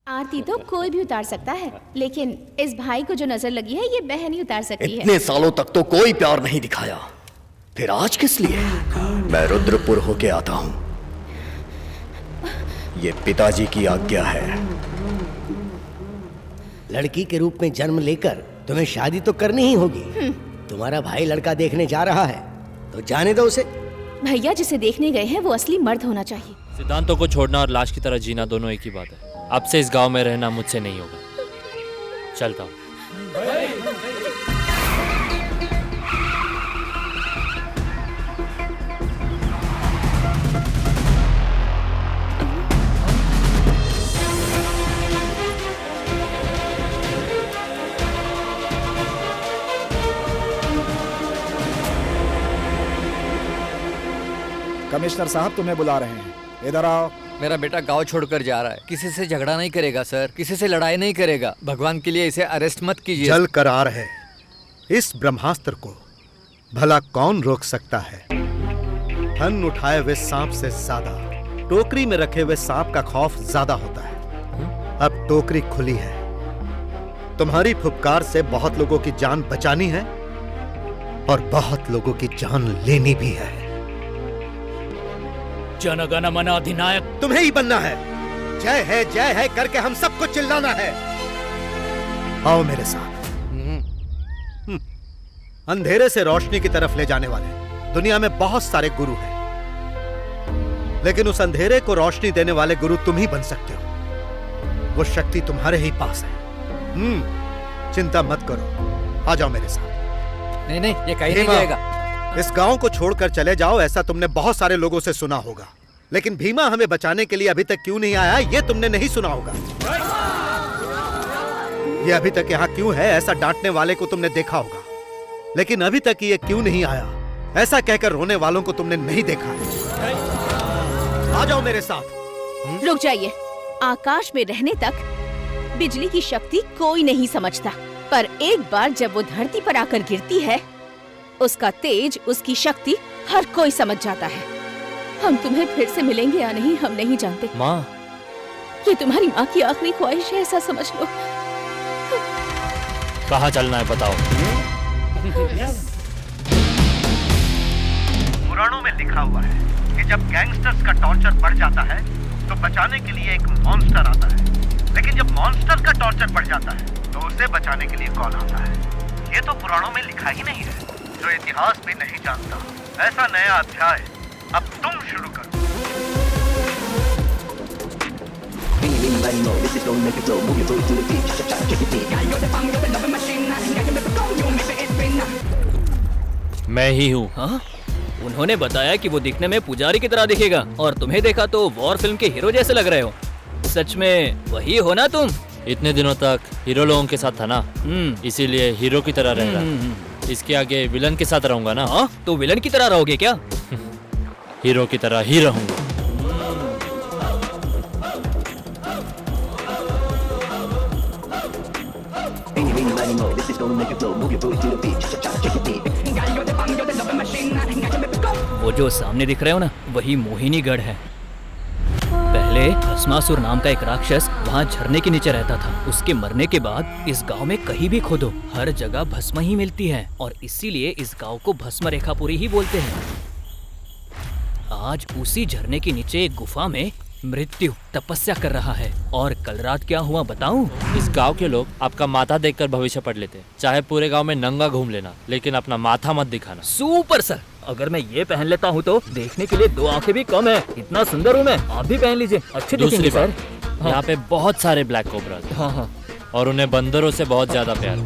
आरती तो कोई भी उतार सकता है, लेकिन इस भाई को जो नजर लगी है ये बहन ही उतार सकती है। इतने सालों तक तो कोई प्यार नहीं दिखाया, फिर आज किस लिए? मैं रुद्रपुर होके आता हूँ, ये पिताजी की आज्ञा है। लड़की के रूप में जन्म लेकर तुम्हें शादी तो करनी ही होगी। तुम्हारा भाई लड़का देखने जा रहा है तो जाने दो उसे। भैया जिसे देखने गए हैं वो असली मर्द होना चाहिए। सिद्धांतों को छोड़ना और लाश की तरह जीना दोनों एक ही बात है। अब से इस गांव में रहना मुझसे नहीं होगा। चलता हूँ। कमिश्नर साहब तुम्हें बुला रहे हैं, इधर आओ। मेरा बेटा गांव छोड़कर जा रहा है। किसी से झगड़ा नहीं करेगा सर, किसी से लड़ाई नहीं करेगा। भगवान के लिए इसे अरेस्ट मत कीजिए। जल कर आ रहे इस ब्रह्मास्त्र को भला कौन रोक सकता है? फन उठाए हुए सांप से ज्यादा टोकरी में रखे हुए सांप का खौफ ज्यादा होता है। अब टोकरी खुली है, तुम्हारी फुफकार से बहुत लोगों की जान बचानी है और बहुत लोगों की जान लेनी भी है। जनगण मन अधिनायक तुम्हें ही बनना है। जय है करके हम सबको चिल्लाना है। आओ मेरे साथ। अंधेरे से रोशनी की तरफ ले जाने वाले दुनिया में बहुत सारे गुरु हैं, लेकिन उस अंधेरे को रोशनी देने वाले गुरु तुम ही बन सकते हो। वो शक्ति तुम्हारे ही पास है। चिंता मत करो, आ जाओ मेरे साथ। नहीं, ये कहीं नहीं जाएगा। इस गांव को छोड़कर चले जाओ, ऐसा तुमने बहुत सारे लोगों से सुना होगा, लेकिन भीमा हमें बचाने के लिए अभी तक क्यों नहीं आया ये तुमने नहीं सुना होगा। ये अभी तक यहाँ क्यों है ऐसा डांटने वाले को तुमने देखा होगा, लेकिन अभी तक ये क्यों नहीं आया ऐसा कहकर रोने वालों को तुमने नहीं देखा। आ जाओ मेरे साथ। रुक जाइए। आकाश में रहने तक बिजली की शक्ति कोई नहीं समझता, पर एक बार जब वो धरती पर आकर गिरती है उसका तेज, उसकी शक्ति हर कोई समझ जाता है। हम तुम्हें फिर से मिलेंगे या नहीं हम नहीं जानते। माँ, ये तुम्हारी माँ की आखिरी ख्वाहिश है, ऐसा समझ लो। कहाँ चलना है बताओ। पुराणों में लिखा हुआ है कि जब गैंगस्टर्स का टॉर्चर बढ़ जाता है तो बचाने के लिए एक मॉन्स्टर आता है, लेकिन जब मॉन्स्टर का टॉर्चर बढ़ जाता है तो उसे बचाने के लिए कौन आता है? ये तो पुराणों में लिखा ही नहीं है। जो इतिहास भी नहीं जानता, ऐसा नया अध्याय अब तुम शुरू करो। मैं ही हूँ। हाँ? उन्होंने बताया कि वो दिखने में पुजारी की तरह दिखेगा और तुम्हें देखा तो वॉर फिल्म के हीरो जैसे लग रहे हो। सच में वही हो ना तुम? इतने दिनों तक हीरो लोगों के साथ था ना, इसीलिए हीरो की तरह रह रहा। इसके आगे विलन के साथ रहूंगा ना। हाँ? तो विलन की तरह रहोगे क्या? हीरो की तरह ही रहूंगा। वो जो सामने दिख रहे हो ना, वही मोहिनीगढ़ है। पहले भस्मासुर नाम का एक राक्षस वहाँ झरने के नीचे रहता था। उसके मरने के बाद इस गांव में कहीं भी खोदो हर जगह भस्म ही मिलती है और इसीलिए इस गांव को भस्म रेखापुरी ही बोलते हैं। आज उसी झरने के नीचे एक गुफा में मृत्यु तपस्या कर रहा है। और कल रात क्या हुआ बताऊं? इस गांव के लोग आपका माथा देखकर भविष्य पढ़ लेते हैं। चाहे पूरे गांव में नंगा घूम लेना, लेकिन अपना माथा मत दिखाना। सुपर सर, अगर मैं ये पहन लेता हूँ तो देखने के लिए 2 आंखें भी कम है। इतना सुंदर हूँ मैं, आप भी पहन लीजिए, अच्छे दिखेंगे सर। हाँ। यहाँ पे बहुत सारे ब्लैक कोबराज। हाँ। और उन्हें बंदरों से बहुत ज्यादा प्यार।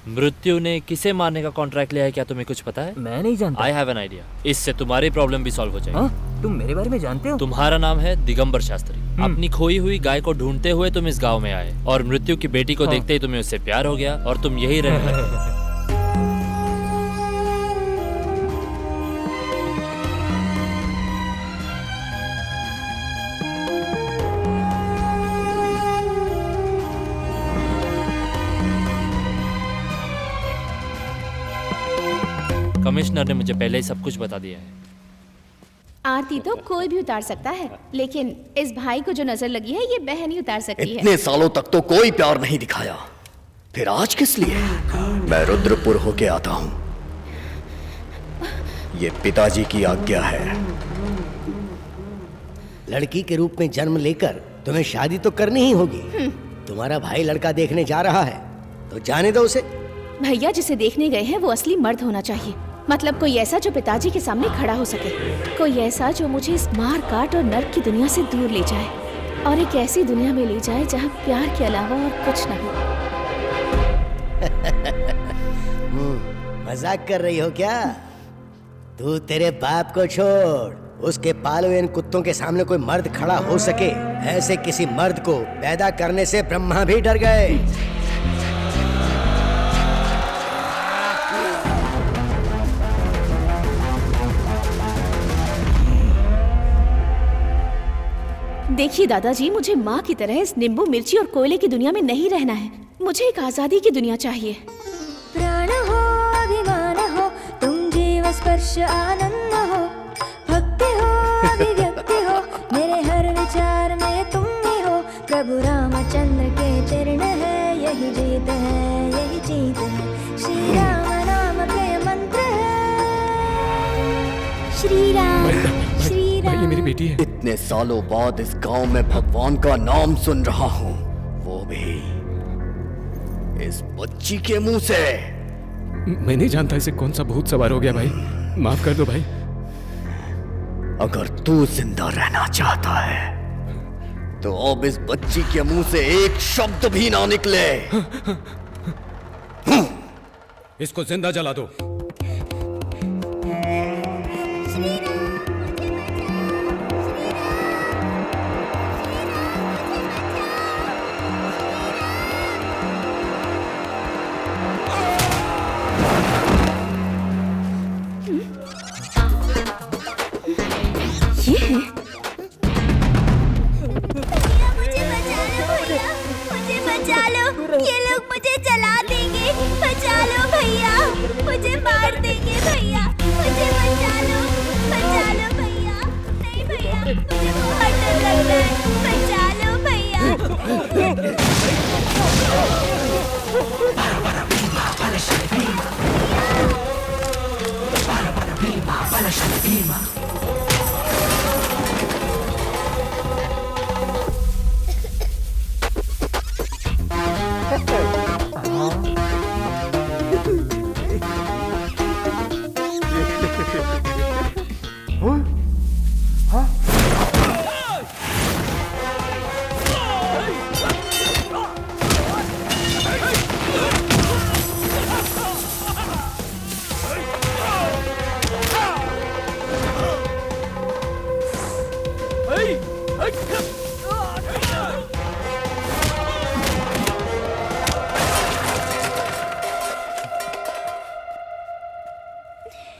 मृत्यु ने किसे मारने का कॉन्ट्रैक्ट लिया है, क्या तुम्हें कुछ पता है? मैं नहीं जानता। I have an idea. इससे तुम्हारी प्रॉब्लम भी सॉल्व हो जाएगी। तुम मेरे बारे में जानते हो? तुम्हारा नाम है दिगंबर शास्त्री। अपनी खोई हुई गाय को ढूंढते हुए तुम इस गांव में आए और मृत्यु की बेटी को देखते ही तुम्हें उससे प्यार हो गया और तुम यही रहने लगे। कमिश्नर ने मुझे पहले ही सब कुछ बता दिया है। आरती तो कोई भी उतार सकता है, लेकिन इस भाई को जो नजर लगी है ये बहन ही उतार सकती है। इतने सालों तक तो कोई प्यार नहीं दिखाया, फिर आज किस लिए? मैं रुद्रपुर होके आता हूँ, ये पिताजी की आज्ञा है। लड़की के रूप में जन्म लेकर तुम्हें शादी तो करनी ही होगी। तुम्हारा भाई लड़का देखने जा रहा है तो जाने दो उसे। भैया जिसे देखने गए हैं वो असली मर्द होना चाहिए, मतलब कोई ऐसा जो पिताजी के सामने खड़ा हो सके, कोई ऐसा जो मुझे इस मार काट और नर्क की दुनिया से दूर ले जाए और एक ऐसी दुनिया में ले जाए जहाँ प्यार के अलावा और कुछ नहीं। मजाक कर रही हो क्या? तू तेरे बाप को छोड़, उसके पाले हुए इन कुत्तों के सामने कोई मर्द खड़ा हो सके, ऐसे किसी मर्द को पैदा करने से ब्रह्मा भी डर गए। देखिए दादाजी, मुझे माँ की तरह इस नींबू मिर्ची और कोयले की दुनिया में नहीं रहना है। मुझे एक आजादी की दुनिया चाहिए। प्राण हो, अभिमान हो, तुम जीव स्पर्श आनंद हो, भक्ति हो, अभिव्यक्ति हो, मेरे हर विचार में तुम ही हो। प्रभु रामचंद्र के चरण है, यही जीत है, यही जीत है। श्री राम नाम प्रिय मंत्र है। श्री राम, श्री राम। ये मेरी बेटी है। इतने सालों बाद इस गांव में भगवान का नाम सुन रहा हूँ, वो भी इस बच्ची के मुंह से। मैं नहीं जानता इसे कौन सा भूत सवार हो गया भाई, माफ कर दो भाई। अगर तू जिंदा रहना चाहता है तो अब इस बच्ची के मुंह से एक शब्द भी ना निकले। इसको जिंदा जला दो। ये लोग मुझे जला देंगे, बचा लो भैया, मुझे मार देंगे भैया, मुझे बचा लो भैया। नहीं भैया, मुझे बहुत डर लग रहा है, बचा लो भैया।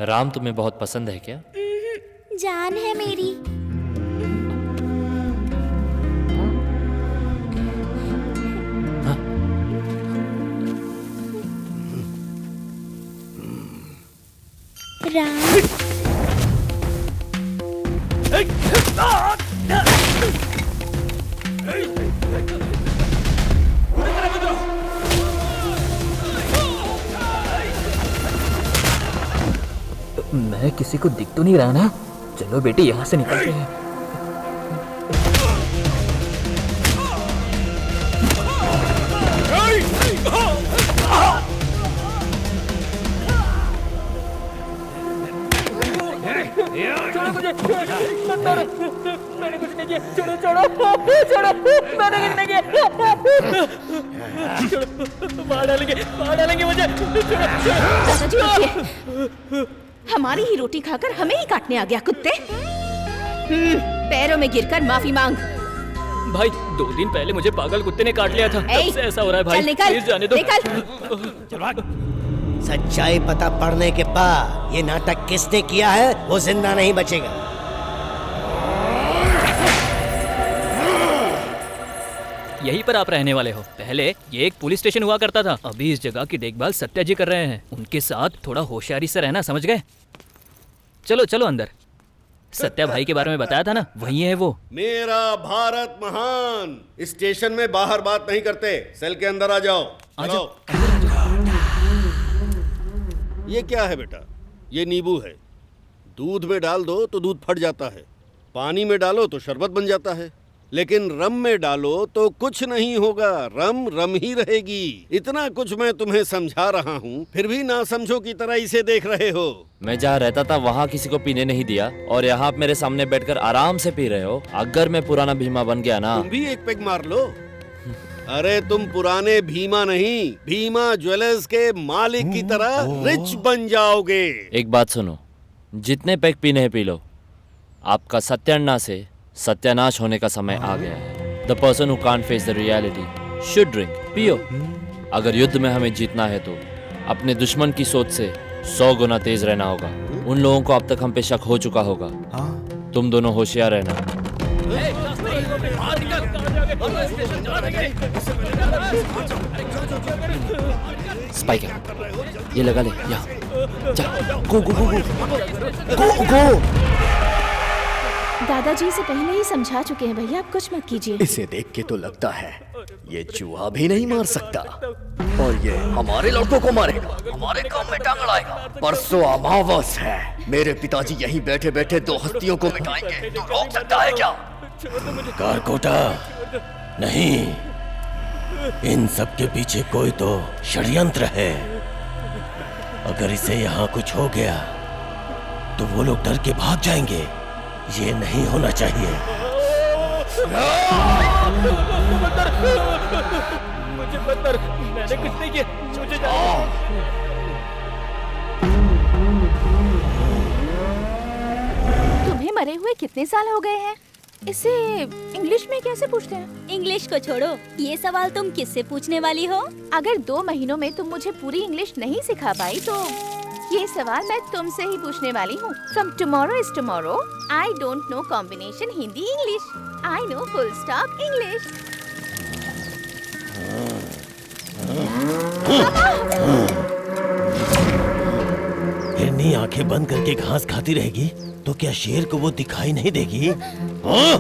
राम तुम्हें बहुत पसंद है क्या? जान है मेरी। राम मैं किसी को दिख तो नहीं रहा ना? चलो बेटी यहाँ से निकलते हैं। छोड़ो मुझे, मैंने कुछ नहीं किया, छोड़ो छोड़ो छोड़ो, मैंने कुछ नहीं किया, छोड़ो, मार डालेंगे मुझे, दादाजी हमारी ही रोटी खाकर हमें ही काटने आ गया कुत्ते। पैरों में गिरकर माफी मांग। भाई 2 दिन पहले मुझे पागल कुत्ते ने काट लिया था, तब से ऐसा हो रहा है भाई। प्लीज जाने दो। सच्चाई पता पड़ने के बाद ये नाटक किसने किया है वो जिंदा नहीं बचेगा। यहीं पर आप रहने वाले हो? पहले ये एक पुलिस स्टेशन हुआ करता था, अभी इस जगह की देखभाल सत्या जी कर रहे हैं। उनके साथ थोड़ा होशियारी से रहना, समझ गए? चलो चलो अंदर। सत्या भाई के बारे में बताया था ना, वही है वो। मेरा भारत महान। स्टेशन में बाहर बात नहीं करते, सेल के अंदर आ जाओ। ये क्या है बेटा? ये नींबू है। दूध में डाल दो तो दूध फट जाता है, पानी में डालो तो शरबत बन जाता है, लेकिन रम में डालो तो कुछ नहीं होगा, रम रम ही रहेगी। इतना कुछ मैं तुम्हें समझा रहा हूँ, फिर भी ना समझो की तरह इसे देख रहे हो। मैं जहाँ रहता था वहाँ किसी को पीने नहीं दिया, और यहाँ आप मेरे सामने बैठकर आराम से पी रहे हो। अगर मैं पुराना भीमा बन गया ना, तुम भी एक पेग मार लो। अरे तुम पुराने भीमा नहीं, भीमा ज्वेलर्स के मालिक की तरह रिच बन जाओगे। एक बात सुनो, जितने पैक पीने हैं पी लो। आपका सत्यानाश से सत्यानाश होने का समय आ गया है। The person who can't face the reality should drink. पियो। अगर युद्ध में हमें जीतना है तो अपने दुश्मन की सोच से 100 गुना तेज रहना होगा। उन लोगों को अब तक हम पे शक हो चुका होगा। तुम दोनों होशियार रहना। स्पाइकर, ये लगा ले यहाँ। जा, गो गो गो गो गो गो। दादाजी से पहले ही समझा चुके हैं भैया, आप कुछ मत कीजिए। इसे देख के तो लगता है ये चूहा भी नहीं मार सकता, और ये हमारे लड़कों को मारेगा, हमारे काम में टांग अड़ाएगा। परसों अमावस है, मेरे पिताजी यहीं बैठे बैठे 2 हस्तियों को मिटाएंगे। तू रोक सकता है क्या? कारकोटा, नहीं, इन सब के पीछे कोई तो षड्यंत्र है। अगर इसे यहाँ कुछ हो गया तो वो लोग डर के भाग जाएंगे। ये नहीं होना चाहिए। मुझे बंदर, मैंने कुछ नहीं किया, मुझे तुम्हें मरे हुए कितने साल हो गए हैं? इसे इंग्लिश में कैसे पूछते हैं? इंग्लिश को छोड़ो, ये सवाल तुम किससे पूछने वाली हो? अगर 2 महीनों में तुम मुझे पूरी इंग्लिश नहीं सिखा पाई तो ये सवाल मैं तुमसे ही पूछने वाली हूँ। From tomorrow is tomorrow. I don't know combination Hindi English. I know full stop English. हिरनी आंखें बंद करके घास खाती रहेगी तो क्या शेर को वो दिखाई नहीं देगी? हाँ?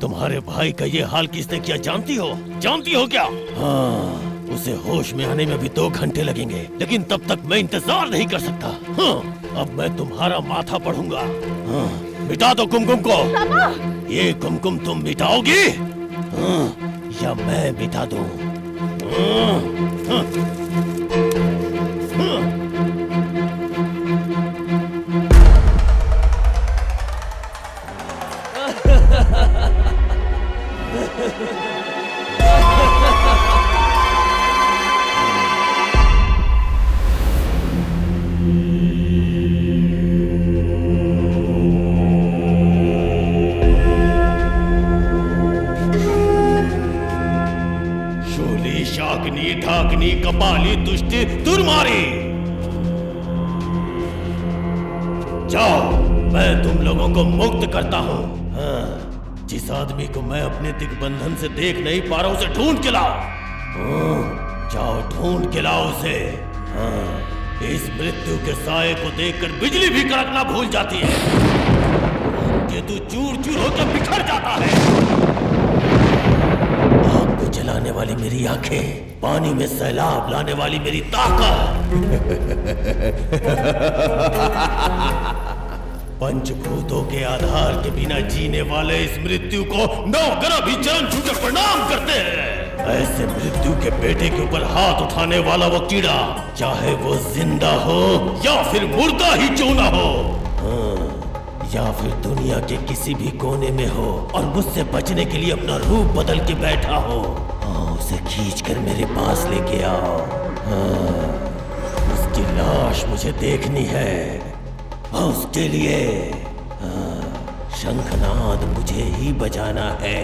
तुम्हारे भाई का ये हाल किसने किया जानती हो? जानती हो क्या? हाँ, उसे होश में आने में भी 2 घंटे लगेंगे, लेकिन तब तक मैं इंतजार नहीं कर सकता। हाँ, अब मैं तुम्हारा माथा पढ़ूंगा। हाँ, मिटा दो कुमकुम को। ये कुमकुम तुम मिटाओगी? हाँ, या मैं मिटा दूं? हाँ, हाँ, हाँ। ढाकनी कपाली तुष्टि दुर्मारी। जाओ, मैं तुम लोगों को मुक्त करता हूँ। हाँ, जिस आदमी को मैं अपने दिग्बंधन से देख नहीं पा रहा उसे ढूंढ के लाओ। जाओ ढूंढ के लाओ उसे। हाँ, इस मृत्यु के साये को देखकर बिजली भी कड़कना भूल जाती है। ये तू चूर चूर होकर बिखर जाता है। आग को जलाने वाली मेरी आंखें, पानी में सैलाब लाने वाली मेरी ताकत, पंचभूतों के आधार के बिना जीने वाले इस मृत्यु को 9 ग्रह भी चरण छूकर प्रणाम करते हैं। ऐसे मृत्यु के बेटे के ऊपर हाथ उठाने वाला वो कीड़ा, चाहे वो जिंदा हो या फिर मुर्दा ही क्यों ना हो, या फिर दुनिया के किसी भी कोने में हो और मुझसे बचने के लिए अपना रूप बदल के बैठा हो, उसे खींचकर मेरे पास लेके आओ। उसकी लाश मुझे देखनी है और उसके लिए शंखनाद मुझे ही बजाना है।